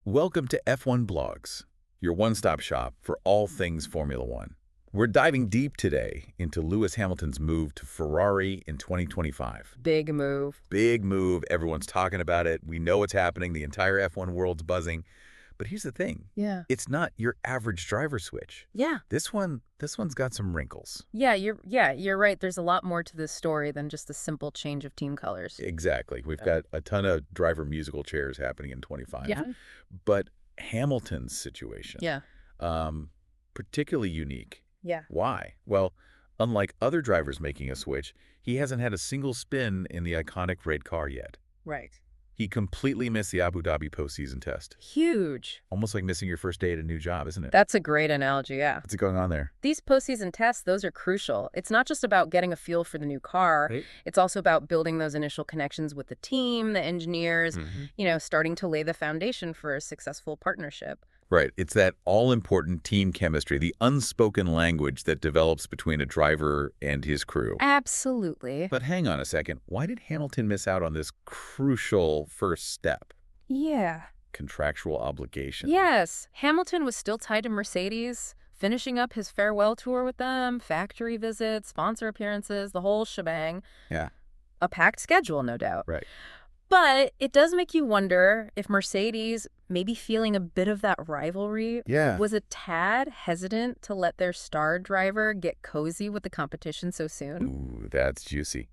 Welcome to F1 Blogs, your one-stop shop for all things Formula One. We're diving deep today into Lewis Hamilton's move to Ferrari in 2025. Big move. Big move. Everyone's talking about it. We know what's happening. The entire F1 world's buzzing. But here's the thing. Yeah. It's not your average driver switch. Yeah. This one's got some wrinkles. Yeah, you're right. There's a lot more to this story than just a simple change of team colors. Exactly. We've got a ton of driver musical chairs happening in 25. Yeah. But Hamilton's situation, Yeah. particularly unique. Yeah. Why? Well, unlike other drivers making a switch, he hasn't had a single spin in the iconic red car yet. Right. He completely missed the Abu Dhabi postseason test. Huge. Almost like missing your first day at a new job, isn't it? That's a great analogy, yeah. What's going on there? These postseason tests, those are crucial. It's not just about getting a feel for the new car. Right. It's also about building those initial connections with the team, the engineers, starting to lay the foundation for a successful partnership. Right. It's that all-important team chemistry, the unspoken language that develops between a driver and his crew. Absolutely. But hang on a second. Why did Hamilton miss out on this crucial first step? Yeah. Contractual obligation. Yes. Hamilton was still tied to Mercedes, finishing up his farewell tour with them, factory visits, sponsor appearances, the whole shebang. Yeah. A packed schedule, no doubt. Right. But it does make you wonder if Mercedes, maybe feeling a bit of that rivalry, was a tad hesitant to let their star driver get cozy with the competition so soon. Ooh, that's juicy.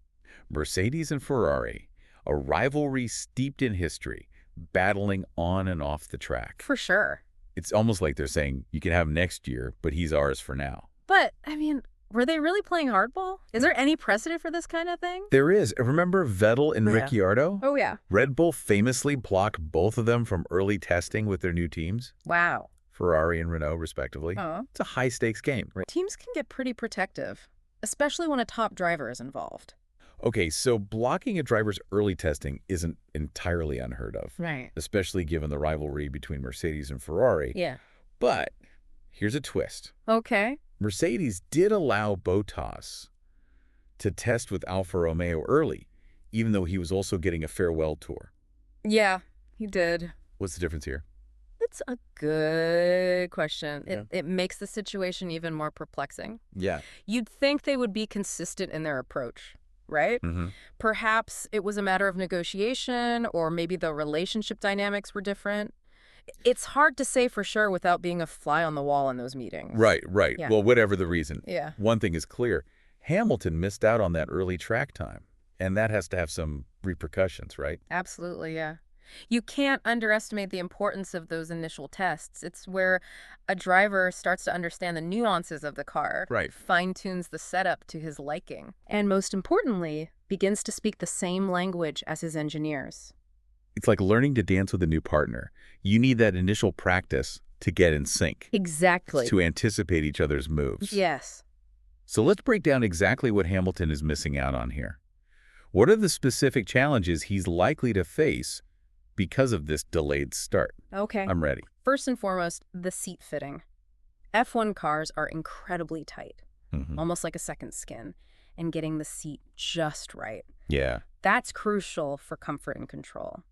Mercedes and Ferrari, a rivalry steeped in history, battling on and off the track. For sure. It's almost like they're saying, you can have him next year, but he's ours for now. But, I mean, were they really playing hardball? Is there any precedent for this kind of thing? There is. Remember Vettel and Ricciardo? Oh, yeah. Red Bull famously blocked both of them from early testing with their new teams. Wow. Ferrari and Renault, respectively. Oh. It's a high-stakes game. Teams can get pretty protective, especially when a top driver is involved. Okay, so blocking a driver's early testing isn't entirely unheard of. Right. Especially given the rivalry between Mercedes and Ferrari. Yeah. But here's a twist. Okay. Mercedes did allow Bottas to test with Alfa Romeo early, even though he was also getting a farewell tour. Yeah, he did. What's the difference here? That's a good question. It makes the situation even more perplexing. Yeah. You'd think they would be consistent in their approach, right? Perhaps it was a matter of negotiation, or maybe the relationship dynamics were different. It's hard to say for sure without being a fly on the wall in those meetings. Right. Yeah. Well, whatever the reason. Yeah. One thing is clear. Hamilton missed out on that early track time, and that has to have some repercussions, right? Absolutely, yeah. You can't underestimate the importance of those initial tests. It's where a driver starts to understand the nuances of the car, Right. fine-tunes the setup to his liking, and most importantly, begins to speak the same language as his engineers. It's like learning to dance with a new partner. You need that initial practice to get in sync. Exactly. To anticipate each other's moves. Yes. So let's break down exactly what Hamilton is missing out on here. What are the specific challenges he's likely to face because of this delayed start? Okay. I'm ready. First and foremost, the seat fitting. F1 cars are incredibly tight, almost like a second skin, and getting the seat just right. Yeah. That's crucial for comfort and control.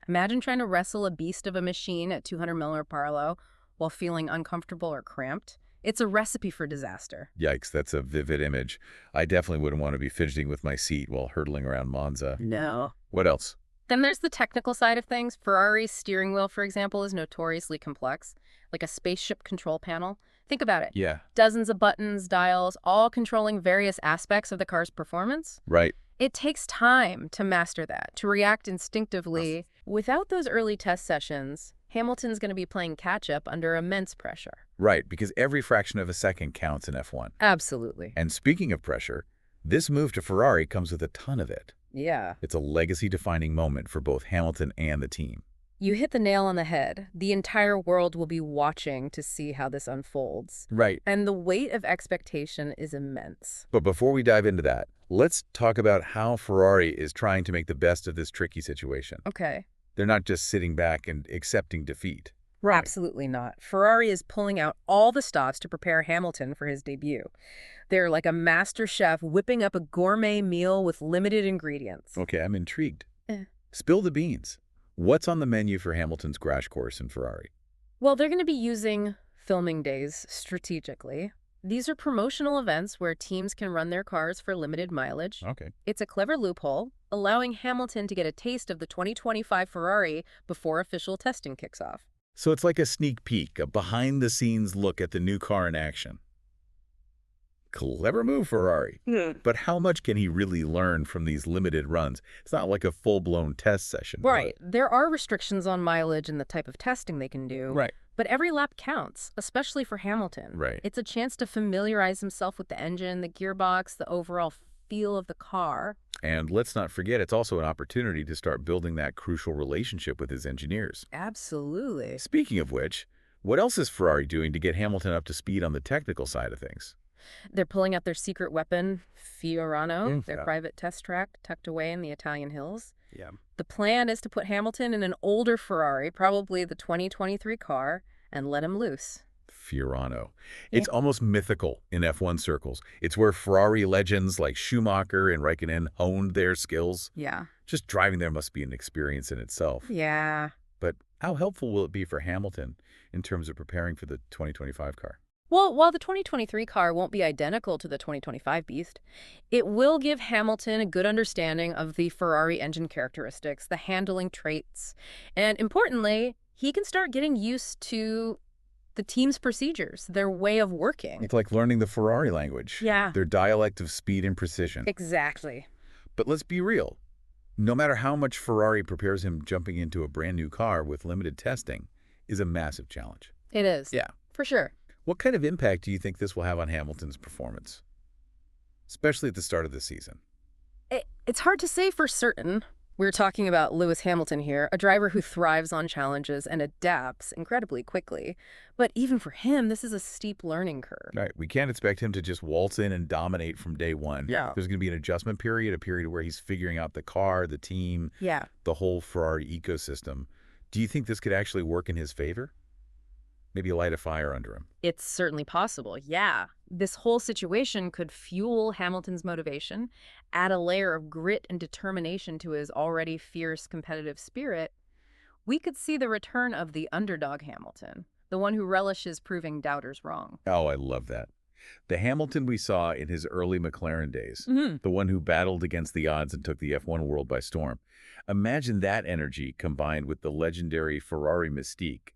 Imagine trying to wrestle a beast of a machine at 200 mPh while feeling uncomfortable or cramped. It's a recipe for disaster. Yikes, that's a vivid image. I definitely wouldn't want to be fidgeting with my seat while hurtling around Monza. No. What else? Then there's the technical side of things. Ferrari's steering wheel, for example, is notoriously complex, like a spaceship control panel. Think about it. Yeah. Dozens of buttons, dials, all controlling various aspects of the car's performance. Right. It takes time to master that, to react instinctively. Without those early test sessions, Hamilton's going to be playing catch-up under immense pressure. Right, because every fraction of a second counts in F1. Absolutely. And speaking of pressure, this move to Ferrari comes with a ton of it. Yeah. It's a legacy-defining moment for both Hamilton and the team. You hit the nail on the head. The entire world will be watching to see how this unfolds. Right. And the weight of expectation is immense. But before we dive into that, let's talk about how Ferrari is trying to make the best of this tricky situation. Okay. They're not just sitting back and accepting defeat. Right. Absolutely not. Ferrari is pulling out all the stops to prepare Hamilton for his debut. They're like a master chef whipping up a gourmet meal with limited ingredients. Okay, I'm intrigued. Spill the beans. What's on the menu for Hamilton's crash course in Ferrari? Well, they're going to be using filming days strategically. These are promotional events where teams can run their cars for limited mileage. Okay. It's a clever loophole, allowing Hamilton to get a taste of the 2025 Ferrari before official testing kicks off. So it's like a sneak peek, a behind-the-scenes look at the new car in action. Clever move, Ferrari. But how much can he really learn from these limited runs? It's not like a full-blown test session. Right. There are restrictions on mileage and the type of testing they can do. Right. But every lap counts, especially for Hamilton. Right. It's a chance to familiarize himself with the engine, the gearbox, the overall feel of the car. And let's not forget, it's also an opportunity to start building that crucial relationship with his engineers. Absolutely. Speaking of which, what else is Ferrari doing to get Hamilton up to speed on the technical side of things? They're pulling out their secret weapon, Fiorano, their Yeah. private test track tucked away in the Italian hills. Yeah. The plan is to put Hamilton in an older Ferrari, probably the 2023 car, and let him loose. Fiorano. It's almost mythical in F1 circles. It's where Ferrari legends like Schumacher and Raikkonen honed their skills. Yeah. Just driving there must be an experience in itself. Yeah. But how helpful will it be for Hamilton in terms of preparing for the 2025 car? Well, while the 2023 car won't be identical to the 2025 Beast, it will give Hamilton a good understanding of the Ferrari engine characteristics, the handling traits, and importantly, he can start getting used to the team's procedures, their way of working. It's like learning the Ferrari language. Yeah. Their dialect of speed and precision. Exactly. But let's be real. No matter how much Ferrari prepares him, jumping into a brand new car with limited testing is a massive challenge. It is. Yeah. For sure. What kind of impact do you think this will have on Hamilton's performance, especially at the start of the season? It's hard to say for certain. We're talking about Lewis Hamilton here, a driver who thrives on challenges and adapts incredibly quickly. But even for him, this is a steep learning curve. Right. We can't expect him to just waltz in and dominate from day one. Yeah. There's going to be an adjustment period, a period where he's figuring out the car, the team, Yeah. the whole Ferrari ecosystem. Do you think this could actually work in his favor? Maybe light a fire under him. It's certainly possible, yeah. This whole situation could fuel Hamilton's motivation, add a layer of grit and determination to his already fierce competitive spirit. We could see the return of the underdog Hamilton, the one who relishes proving doubters wrong. Oh, I love that. The Hamilton we saw in his early McLaren days, the one who battled against the odds and took the F1 world by storm. Imagine that energy combined with the legendary Ferrari mystique.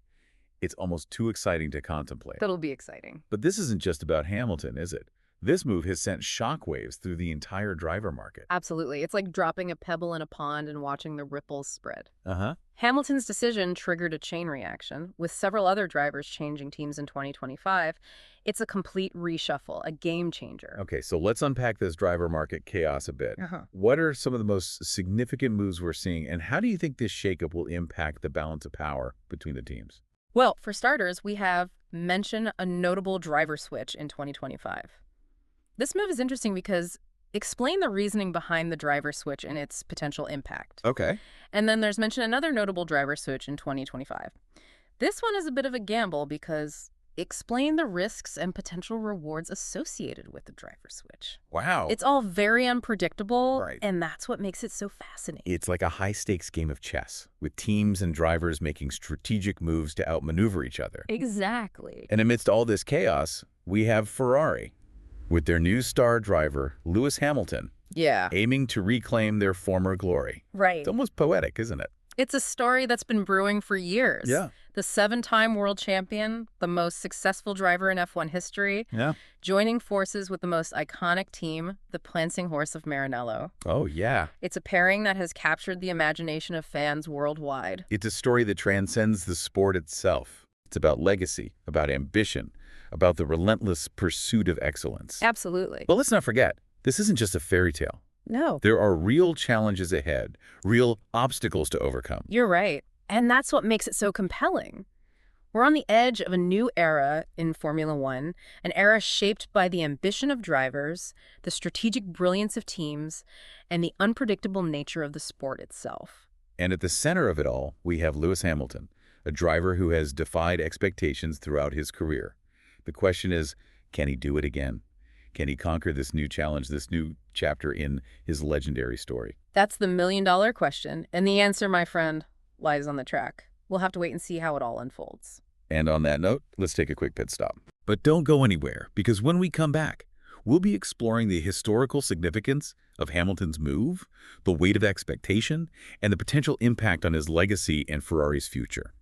It's almost too exciting to contemplate. That'll be exciting. But this isn't just about Hamilton, is it? This move has sent shockwaves through the entire driver market. Absolutely. It's like dropping a pebble in a pond and watching the ripples spread. Uh-huh. Hamilton's decision triggered a chain reaction, with several other drivers changing teams in 2025. It's a complete reshuffle, a game changer. Okay, so let's unpack this driver market chaos a bit. Uh-huh. What are some of the most significant moves we're seeing, and how do you think this shakeup will impact the balance of power between the teams? Well, for starters, we have mention a notable driver switch in 2025. This move is interesting because explain the reasoning behind the driver switch and its potential impact. Okay. And then there's mention another notable driver switch in 2025. This one is a bit of a gamble because explain the risks and potential rewards associated with the driver switch. Wow. It's all very unpredictable, Right. and that's what makes it so fascinating. It's like a high-stakes game of chess, with teams and drivers making strategic moves to outmaneuver each other. Exactly. And amidst all this chaos, we have Ferrari, with their new star driver, Lewis Hamilton, Yeah. aiming to reclaim their former glory. Right. It's almost poetic, isn't it? It's a story that's been brewing for years. Yeah. The 7-time world champion, the most successful driver in F1 history, Yeah. joining forces with the most iconic team, the prancing horse of Maranello. Oh, yeah. It's a pairing that has captured the imagination of fans worldwide. It's a story that transcends the sport itself. It's about legacy, about ambition, about the relentless pursuit of excellence. Absolutely. But let's not forget, this isn't just a fairy tale. No. There are real challenges ahead, real obstacles to overcome. You're right. And that's what makes it so compelling. We're on the edge of a new era in Formula One, an era shaped by the ambition of drivers, the strategic brilliance of teams, and the unpredictable nature of the sport itself. And at the center of it all, we have Lewis Hamilton, a driver who has defied expectations throughout his career. The question is, can he do it again? Can he conquer this new challenge, this new chapter in his legendary story? That's the million-dollar question. And the answer, my friend, lies on the track. We'll have to wait and see how it all unfolds. And on that note, let's take a quick pit stop. But don't go anywhere, because when we come back, we'll be exploring the historical significance of Hamilton's move, the weight of expectation, and the potential impact on his legacy and Ferrari's future.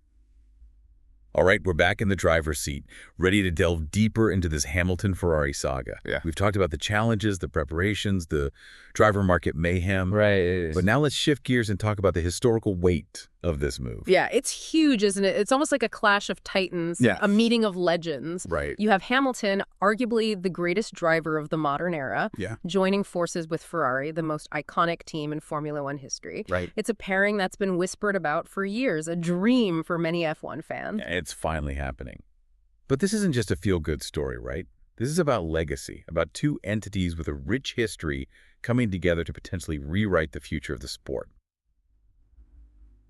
All right, we're back in the driver's seat, ready to delve deeper into this Hamilton-Ferrari saga. Yeah. We've talked about the challenges, the preparations, the driver market mayhem. Right. But now let's shift gears and talk about the historical weight of this move. Yeah, it's huge, isn't it? It's almost like a clash of titans, Yeah. a meeting of legends. Right. You have Hamilton, arguably the greatest driver of the modern era, Yeah. joining forces with Ferrari, the most iconic team in Formula One history. Right. It's a pairing that's been whispered about for years, a dream for many F1 fans. It's finally happening. But this isn't just a feel-good story, right? This is about legacy, about two entities with a rich history coming together to potentially rewrite the future of the sport.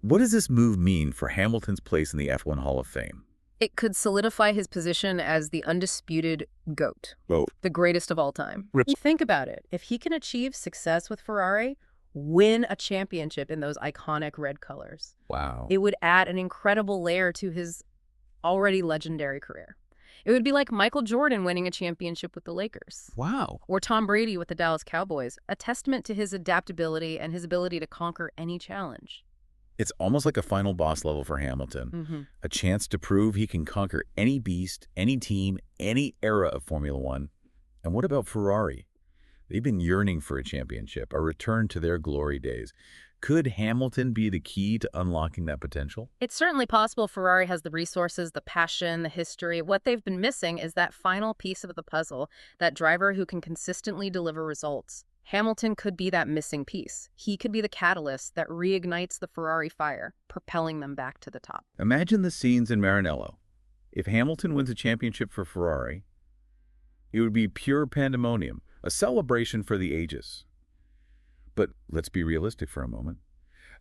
What does this move mean for Hamilton's place in the F1 Hall of Fame? It could solidify his position as the undisputed GOAT, the greatest of all time. Think about it. If he can achieve success with Ferrari, win a championship in those iconic red colors, Wow. it would add an incredible layer to his already legendary career. It would be like Michael Jordan winning a championship with the Lakers. Wow. Or Tom Brady with the Dallas Cowboys, a testament to his adaptability and his ability to conquer any challenge. It's almost like a final boss level for Hamilton, a chance to prove he can conquer any beast, any team, any era of Formula One. And what about Ferrari? They've been yearning for a championship, a return to their glory days. Could Hamilton be the key to unlocking that potential? It's certainly possible Ferrari has the resources, the passion, the history. What they've been missing is that final piece of the puzzle, that driver who can consistently deliver results. Hamilton could be that missing piece. He could be the catalyst that reignites the Ferrari fire, propelling them back to the top. Imagine the scenes in Maranello. If Hamilton wins a championship for Ferrari, it would be pure pandemonium, a celebration for the ages. But let's be realistic for a moment.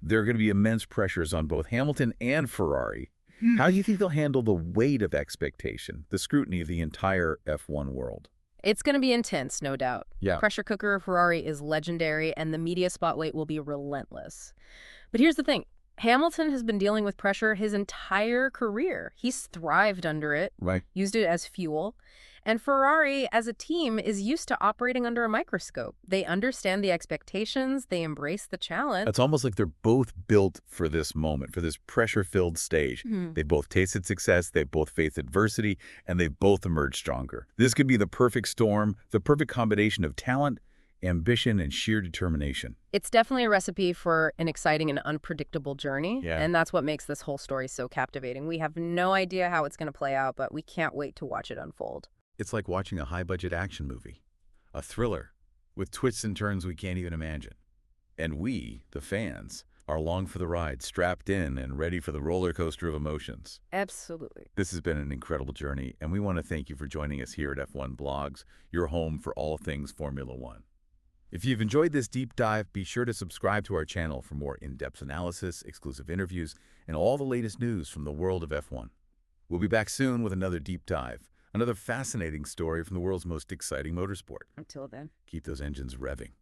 There are going to be immense pressures on both Hamilton and Ferrari. How do you think they'll handle the weight of expectation, the scrutiny of the entire F1 world? It's going to be intense, no doubt. Yeah. Pressure cooker Ferrari is legendary, and the media spotlight will be relentless. But here's the thing. Hamilton has been dealing with pressure his entire career. He's thrived under it, Right. used it as fuel. And Ferrari, as a team, is used to operating under a microscope. They understand the expectations. They embrace the challenge. It's almost like they're both built for this moment, for this pressure-filled stage. They both tasted success, they both faced adversity, and they both emerged stronger. This could be the perfect storm, the perfect combination of talent, ambition, and sheer determination. It's definitely a recipe for an exciting and unpredictable journey. Yeah. And that's what makes this whole story so captivating. We have no idea how it's going to play out, but we can't wait to watch it unfold. It's like watching a high-budget action movie, a thriller, with twists and turns we can't even imagine. And we, the fans, are along for the ride, strapped in and ready for the roller coaster of emotions. Absolutely. This has been an incredible journey, and we want to thank you for joining us here at F1 Blogs, your home for all things Formula One. If you've enjoyed this deep dive, be sure to subscribe to our channel for more in-depth analysis, exclusive interviews, and all the latest news from the world of F1. We'll be back soon with another deep dive. Another fascinating story from the world's most exciting motorsport. Until then. Keep those engines revving.